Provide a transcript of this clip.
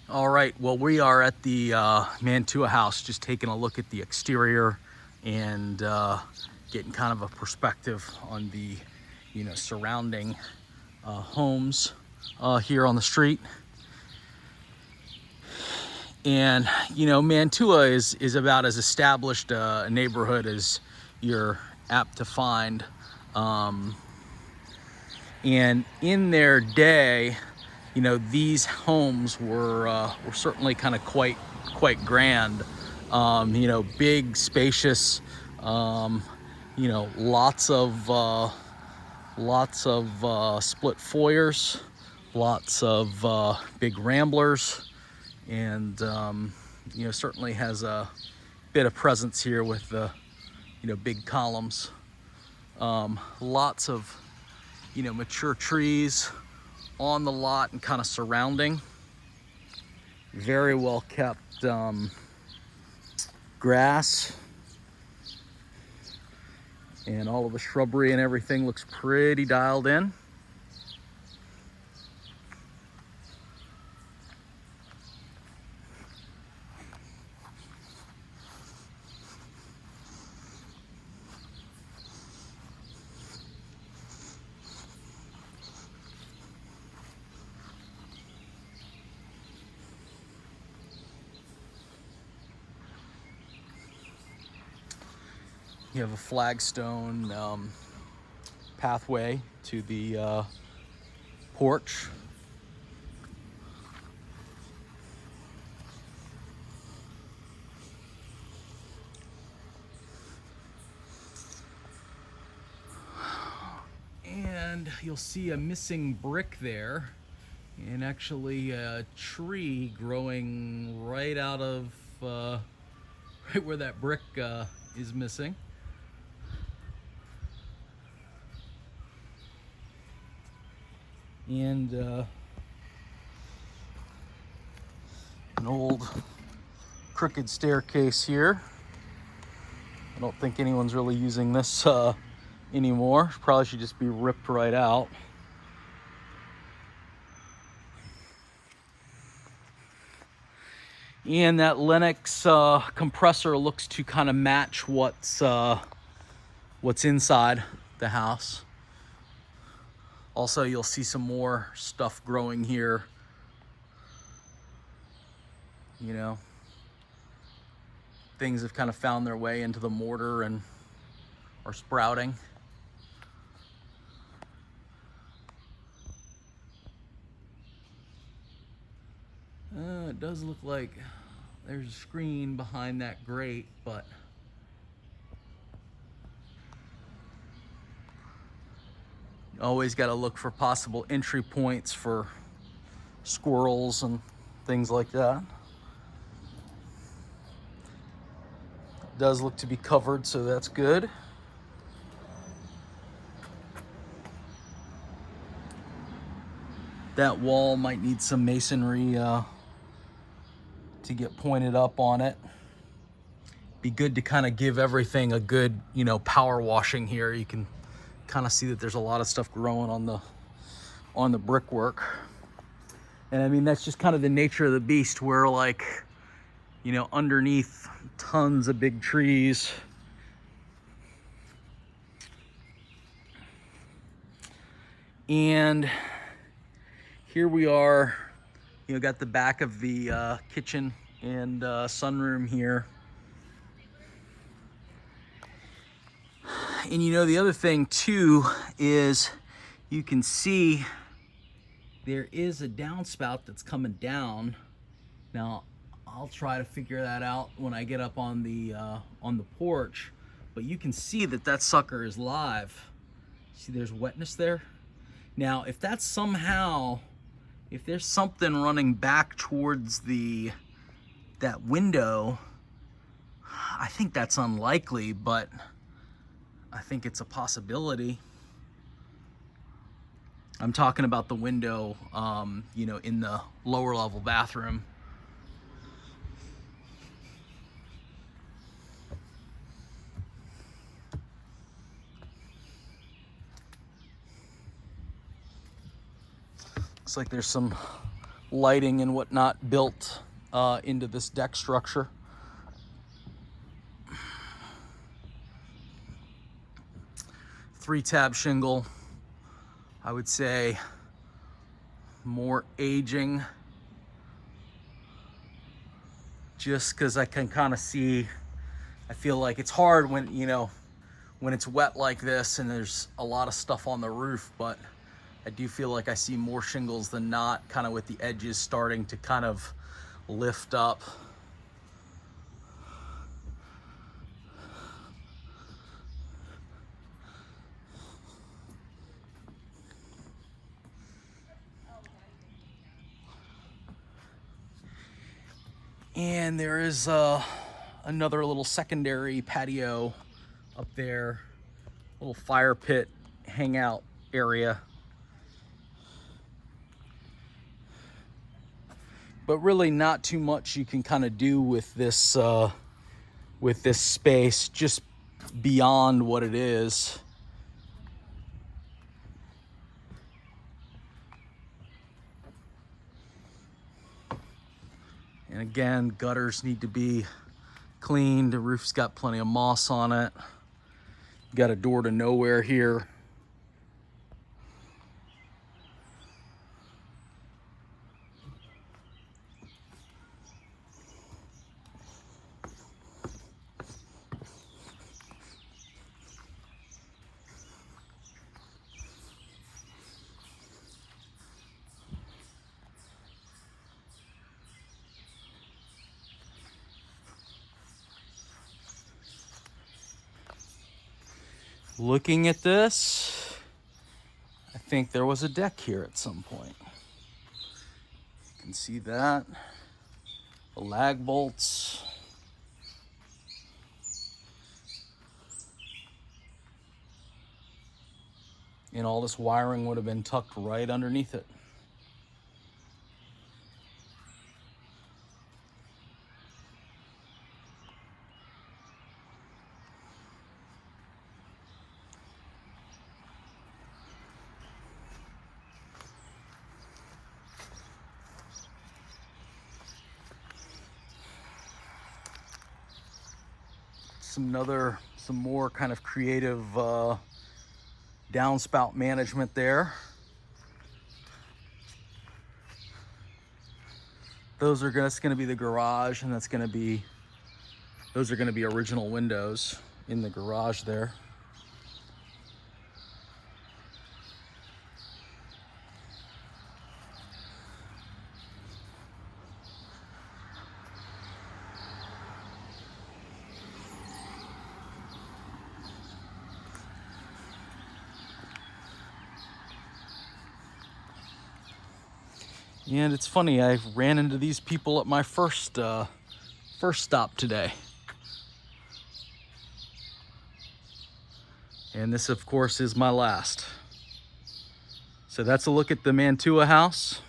All right, well, we are at the Mantua house, just taking a look at the exterior and getting kind of a perspective on the, surrounding homes here on the street. And, Mantua is about as established a neighborhood as you're apt to find. And in their day, these homes were certainly kind of quite grand. Big, spacious. Um, lots of split foyers, lots of big ramblers, and certainly has a bit of presence here with the big columns. Lots of mature trees on the lot and kind of surrounding. Very well kept grass, and all of the shrubbery and everything looks pretty dialed in. You have a flagstone pathway to the porch. And you'll see a missing brick there, and actually a tree growing right out of right where that brick is missing. And an old crooked staircase here. I don't think anyone's really using this anymore. Probably should just be ripped right out. And that Lennox compressor looks to kind of match what's inside the house. Also, you'll see some more stuff growing here. Things have kind of found their way into the mortar and are sprouting. It does look like there's a screen behind that grate, but always got to look for possible entry points for squirrels and things like that. It does look to be covered, so that's good. That wall might need some masonry to get pointed up on it. Be good to kind of give everything a good, power washing here. You can kind of see that there's a lot of stuff growing on the brickwork. And I mean, that's just kind of the nature of the beast, where underneath tons of big trees. And here we are, got the back of the kitchen and sunroom here. And the other thing too is you can see there is a downspout that's coming down. Now, I'll try to figure that out when I get up on the porch, but you can see that sucker is live. See, there's wetness there. Now, if there's something running back towards that window, I think that's unlikely, but I think it's a possibility. I'm talking about the window, in the lower level bathroom. Looks like there's some lighting and whatnot built into this deck structure. Three-tab shingle, I would say more aging, just because I can kind of see, I feel like it's hard when, you know, when it's wet like this and there's a lot of stuff on the roof, but I do feel like I see more shingles than not, kind of with the edges starting to kind of lift up. And there is another little secondary patio up there, little fire pit hangout area. But really not too much you can kind of do with this space, just beyond what it is. And again, gutters need to be cleaned. The roof's got plenty of moss on it. Got a door to nowhere here. Looking at this, I think there was a deck here at some point. You can see that. The lag bolts. And all this wiring would have been tucked right underneath it. Some more kind of creative downspout management there. That's going to be the garage, and those are going to be original windows in the garage there. And it's funny, I ran into these people at my first stop today. And this, of course, is my last. So that's a look at the Mantua house.